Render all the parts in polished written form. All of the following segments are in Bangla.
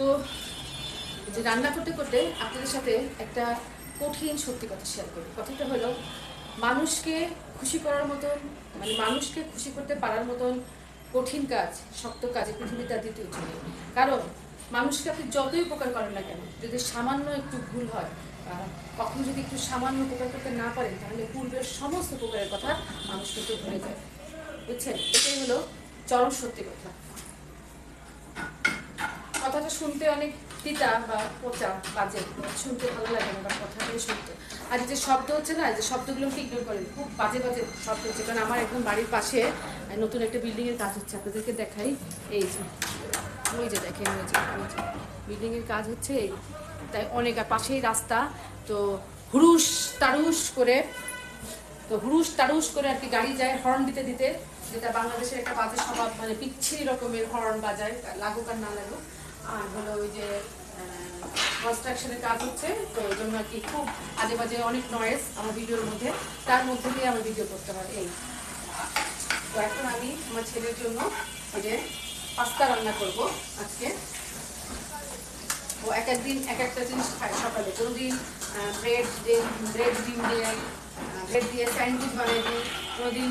তো যে রান্না করতে করতে আপনাদের সাথে একটা কঠিন সত্যি কথা শেয়ার করি। কথাটা হলো, মানুষকে খুশি করার মতন, মানে মানুষকে খুশি করতে পারার মতন কঠিন কাজ, শক্ত কাজে পৃথিবীতে আর দ্বিতীয় কিছু নেই। কারণ মানুষকে আপনি যতই উপকার করেন না কেন, যদি সামান্য একটু ভুল হয়, কখনো যদি একটু সামান্য উপকার করতে না পারেন, তাহলে পূর্বের সমস্ত উপকারের কথা মানুষ কিন্তু ভুলে যায়। বুঝছেন? এটাই হলো চরম সত্যি কথা। কথাটা শুনতে অনেক তিতা বা পচা, বাজে, শুনতে ভালো লাগে না, বা কথাটাই শুনতে। আর যে শব্দ হচ্ছে না, যে শব্দগুলোকে ইগনোর করেন, খুব বাজে বাজে শব্দ হচ্ছে। কারণ আমার একদম বাড়ির পাশে নতুন একটা বিল্ডিংয়ের কাজ হচ্ছে, আপনাদেরকে দেখাই। এই যে ওই যে দেখেন, ওই যে বিল্ডিংয়ের কাজ হচ্ছে, তাই অনেক, আর পাশেই রাস্তা। তো হুরুস তাড়ুস করে আর কি গাড়ি যায় হর্ন দিতে দিতে, যেটা বাংলাদেশের একটা বাজে স্বভাব, মানে বিচ্ছিরি রকমের হর্ন বাজায়, লাগুক আর না লাগুক। আর হলো ওই যে কনস্ট্রাকশনের কাজ হচ্ছে, তো ওই জন্য আর কি খুব আজে বাজে অনেক নয়েজ আমার ভিডিওর মধ্যে, তার মধ্যে দিয়ে আমার ভিডিও করতে হয়। এই তো এখন আমি আমার ছেলের জন্য এই যে পাস্তা রান্না করব আজকে। ও এক একদিন এক একটা জিনিস খায় সকালে। কোনোদিন ব্রেড দিয়ে স্যান্ডউইচ বানিয়ে দিই, কোনোদিন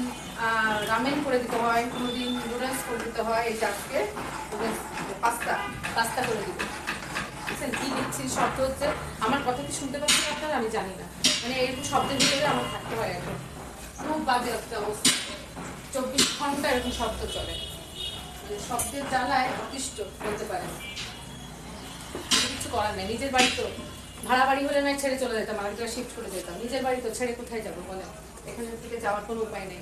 রামেন করে দিতে হয়, কোনোদিন নুডলস করে দিতে হয়। এই আজকে পাস্তা করে দিব। বুঝছেন কি দিচ্ছি? শব্দ হচ্ছে, আমার কথা কি শুনতে পাচ্ছেন আপনারা? আমি জানি না, মানে এরকম শব্দের ভিতরে আমার থাকতে হয় এখন। খুব বাজে একটা অবস্থা, 24 ঘন্টা এরকম শব্দ চলে। শব্দের জ্বালায় অতিষ্ঠ বলতে পারেন। কিছু করার নেই। নিজের বাড়ি তো, ভাড়া বাড়ি হলে নয় ছেড়ে চলে যেতাম, আরেকটা শিফট করে যেতাম। নিজের বাড়ি তো ছেড়ে কোথায় যাবো বলে? এখান থেকে যাওয়ার কোনো উপায় নেই।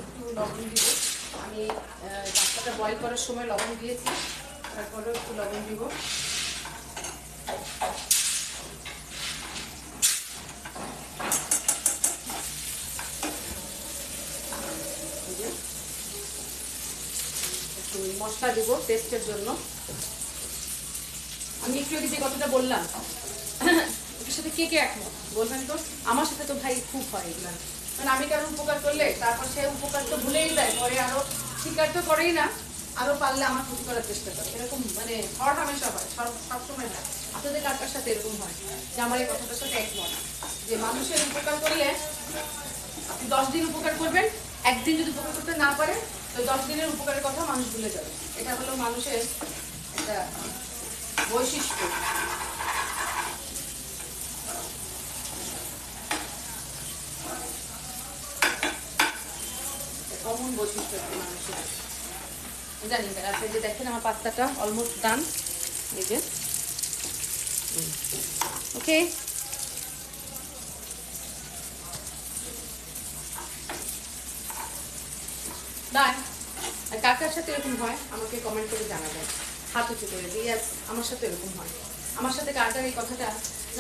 একটু লবণ দিব আমি, পাস্তাটা বয়েল করার সময় লবণ দিয়েছি, তারপরেও একটু লবণ দিব। মশলা দিব টেস্টের জন্য। আমি একটু আগে যে কথাটা বললাম, এটার সাথে কে কে একমত বলবেন তো? আমার সাথে তো ভাই খুব হয় এগুলো। কারণ আমি কারো উপকার করলে তারপর সে উপকার তো ভুলেই যায়, পরে আরো স্বীকার তো করেই না, আরো পারলে আমার ক্ষতি করার চেষ্টা করে। এরকম মানে হওয়ার হামেশা হয়, সবসময় হয়। আপনাদের কার সাথে এরকম হয় যে আমার এই কথাটার সাথে একমত, যে মানুষের উপকার করলে আপনি 10 দিন উপকার করবেন, একদিন যদি উপকার করতে না পারে, তো 10 দিনের উপকারের কথা মানুষ ভুলে যাবে। এটা হলো মানুষের একটা বৈশিষ্ট্য। কমন বৈশিষ্ট্য মানুষের, জানি না। আপনি যে দেখেন আমার পাস্তাটা অলমোস্ট ডান, এই যে ওকে। বাই। আর কার কার সাথে এরকম হয় আমাকে কমেন্ট করে জানাবেন, হাত উঁচু করে দিই। আমার সাথে এরকম হয়। আমার সাথে কার কার এই কথাটা,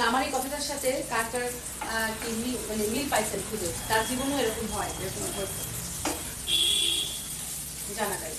আমার এই কথাটার সাথে কার কার কি মানে মিল পাইছেন খুঁজে, তার জীবনেও এরকম হয়, এরকম হয়েছে, জানা যায়।